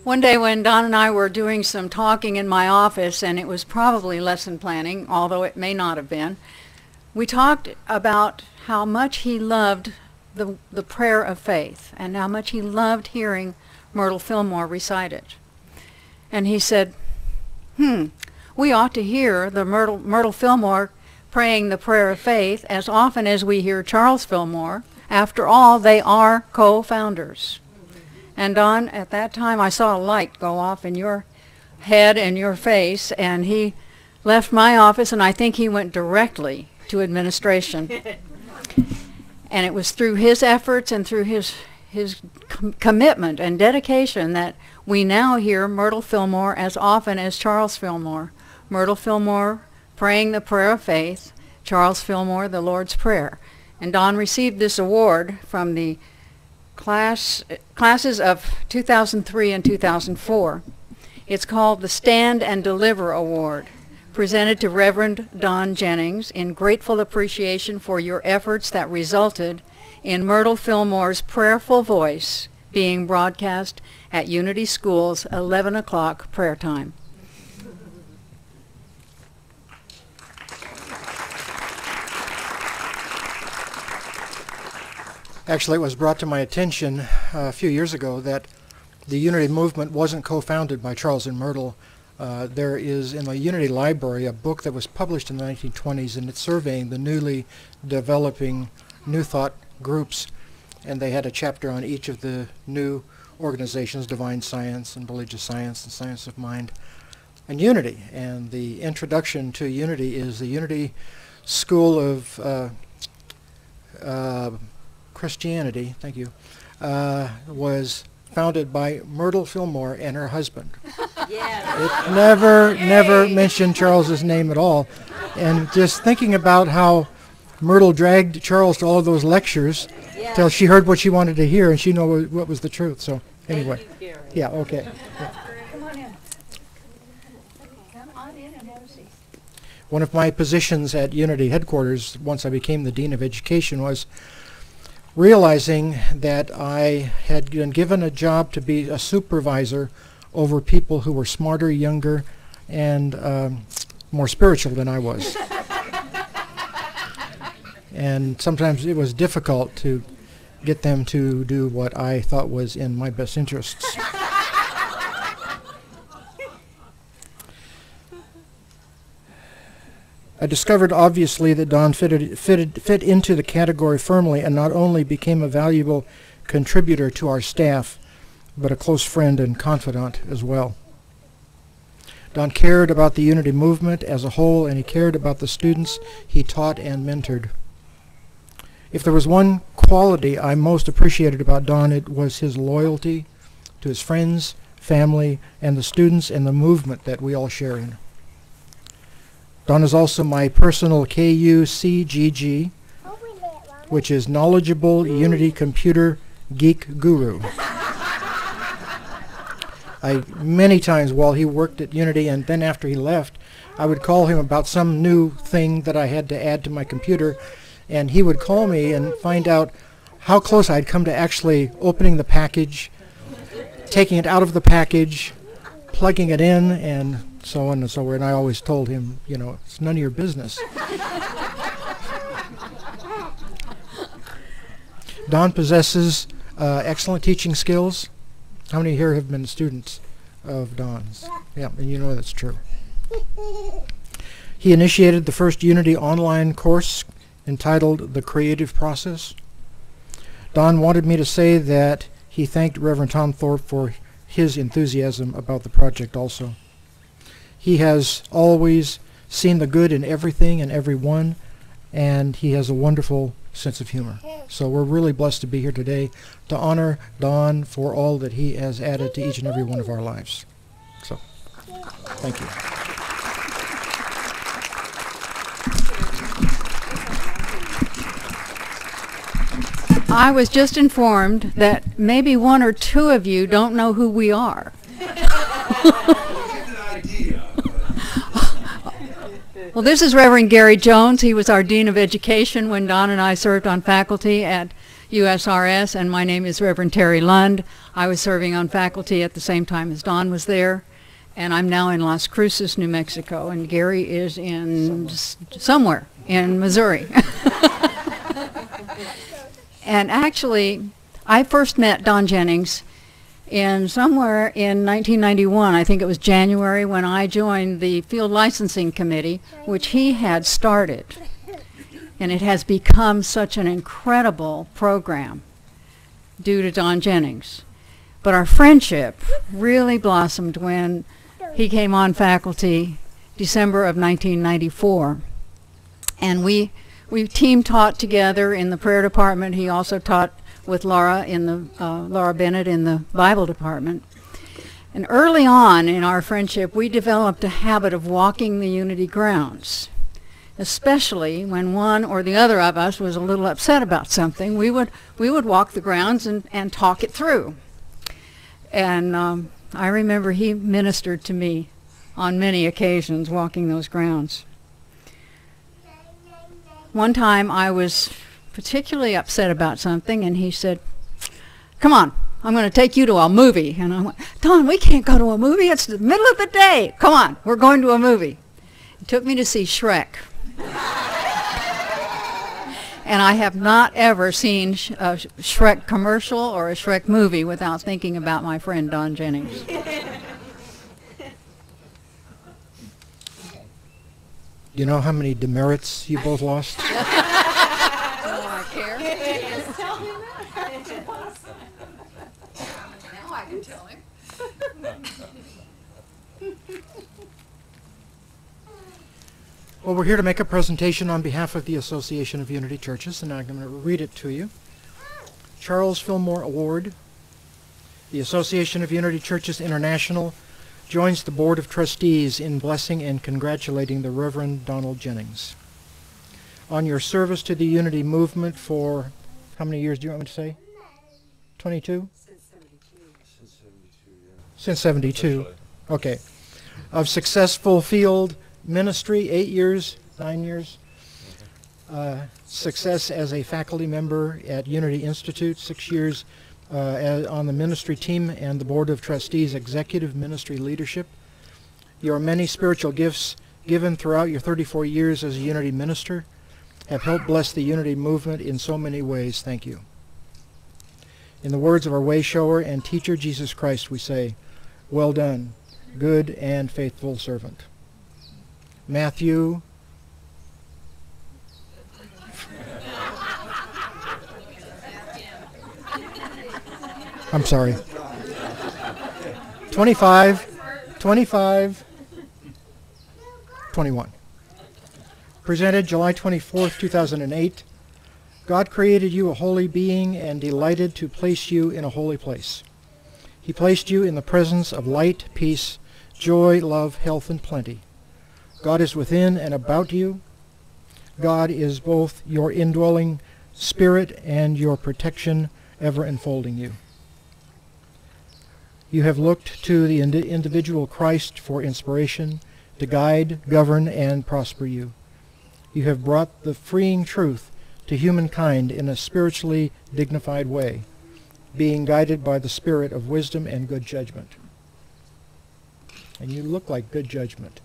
One day when Don and I were doing some talking in my office, and it was probably lesson planning, although it may not have been, we talked about how much he loved the prayer of faith and how much he loved hearing Myrtle Fillmore recite it. And he said, we ought to hear the Myrtle Fillmore praying the prayer of faith as often as we hear Charles Fillmore. After all, they are co-founders. And Don, at that time, I saw a light go off in your head and your face, and he left my office, and I think he went directly to administration. And it was through his efforts and through his commitment and dedication that we now hear Myrtle Fillmore as often as Charles Fillmore. Myrtle Fillmore praying the prayer of faith, Charles Fillmore the Lord's Prayer. And Don received this award from the classes of 2003 and 2004. It's called the Stand and Deliver Award, presented to Reverend Don Jennings in grateful appreciation for your efforts that resulted in Myrtle Fillmore's prayerful voice being broadcast at Unity School's 11 o'clock prayer time. Actually, it was brought to my attention a few years ago that the Unity movement wasn't co-founded by Charles and Myrtle. There is in the Unity Library a book that was published in the 1920s, and it's surveying the newly developing New Thought groups, and they had a chapter on each of the new organizations, Divine Science and Religious Science and Science of Mind, and Unity. And the introduction to Unity is the Unity School of Christianity, thank you, was founded by Myrtle Fillmore and her husband. Yes. It never mentioned Charles's name at all. And just thinking about how Myrtle dragged Charles to all of those lectures till she heard what she wanted to hear and she knew what was the truth. So anyway, yeah, okay. Yeah. Come on in. Come on in and have a seat. One of my positions at Unity headquarters, once I became the Dean of Education, was realizing that I had been given a job to be a supervisor over people who were smarter, younger, and more spiritual than I was. And sometimes it was difficult to get them to do what I thought was in my best interests. I discovered obviously that Don fit into the category firmly and not only became a valuable contributor to our staff, but a close friend and confidant as well. Don cared about the Unity movement as a whole, and he cared about the students he taught and mentored. If there was one quality I most appreciated about Don, it was his loyalty to his friends, family, and the students and the movement that we all share in. Don is also my personal KUCGG, which is Knowledgeable Unity Computer Geek Guru. Many times while he worked at Unity and then after he left, I would call him about some new thing that I had to add to my computer, and he would call me and find out how close I'd come to actually opening the package, taking it out of the package, plugging it in, and so on and so on. And I always told him, you know, it's none of your business. Don possesses excellent teaching skills. How many here have been students of Don's? Yeah, and you know that's true. He initiated the first Unity online course entitled The Creative Process. Don wanted me to say that he thanked Reverend Tom Thorpe for his enthusiasm about the project also. He has always seen the good in everything and everyone, and he has a wonderful sense of humor. So we're really blessed to be here today to honor Don for all that he has added to each and every one of our lives. So, thank you. I was just informed that maybe one or two of you don't know who we are. Well, this is Reverend Gary Jones. He was our Dean of Education when Don and I served on faculty at USRS, and my name is Reverend Terry Lund. I was serving on faculty at the same time as Don was there, and I'm now in Las Cruces, New Mexico, and Gary is in somewhere in Missouri. And actually, I first met Don Jennings somewhere in 1991. I think it was January, when I joined the Field Licensing Committee, which he had started. And it has become such an incredible program due to Don Jennings. But our friendship really blossomed when he came on faculty December of 1994. And we team taught together in the prayer department. He also taught with Laura Laura Bennett in the Bible department. And early on in our friendship, we developed a habit of walking the Unity grounds. Especially when one or the other of us was a little upset about something, we would walk the grounds and talk it through. And I remember he ministered to me on many occasions walking those grounds. One time I was particularly upset about something, and he said, "Come on, I'm going to take you to a movie." And I went, "Don, we can't go to a movie. It's the middle of the day. Come on, we're going to a movie." He took me to see Shrek. And I have not ever seen a Shrek commercial or a Shrek movie without thinking about my friend Don Jennings. Do you know how many demerits you both lost? Do I care? Now I can tell him. Well, we're here to make a presentation on behalf of the Association of Unity Churches, and I'm going to read it to you. Charles Fillmore Award. The Association of Unity Churches International joins the Board of Trustees in blessing and congratulating the Reverend Donald Jennings on your service to the Unity movement for, how many years do you want me to say? 22? Since 72. Since 72, yeah. Since 72. Okay. Of successful field ministry, 8 years, 9 years. Success as a faculty member at Unity Institute, 6 years on the ministry team and the Board of Trustees executive ministry leadership. Your many spiritual gifts given throughout your 34 years as a Unity minister have helped bless the Unity movement in so many ways. Thank you. In the words of our way shower and teacher, Jesus Christ, we say, "Well done, good and faithful servant." Matthew I'm sorry. 21. Presented July 24th, 2008. God created you a holy being and delighted to place you in a holy place. He placed you in the presence of light, peace, joy, love, health, and plenty. God is within and about you. God is both your indwelling spirit and your protection, ever enfolding you. You have looked to the individual Christ for inspiration, to guide, govern, and prosper you. You have brought the freeing truth to humankind in a spiritually dignified way, being guided by the spirit of wisdom and good judgment. And you look like good judgment.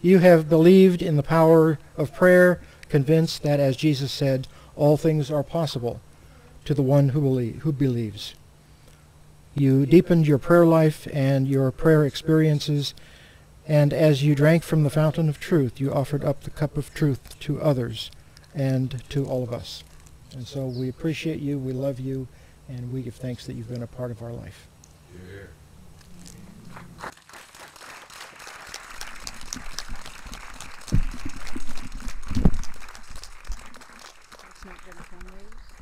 You have believed in the power of prayer, convinced that, as Jesus said, all things are possible to the one who believes. You deepened your prayer life and your prayer experiences, and as you drank from the fountain of truth, you offered up the cup of truth to others and to all of us. And so we appreciate you, we love you, and we give thanks that you've been a part of our life. Yeah. It's not going to come loose.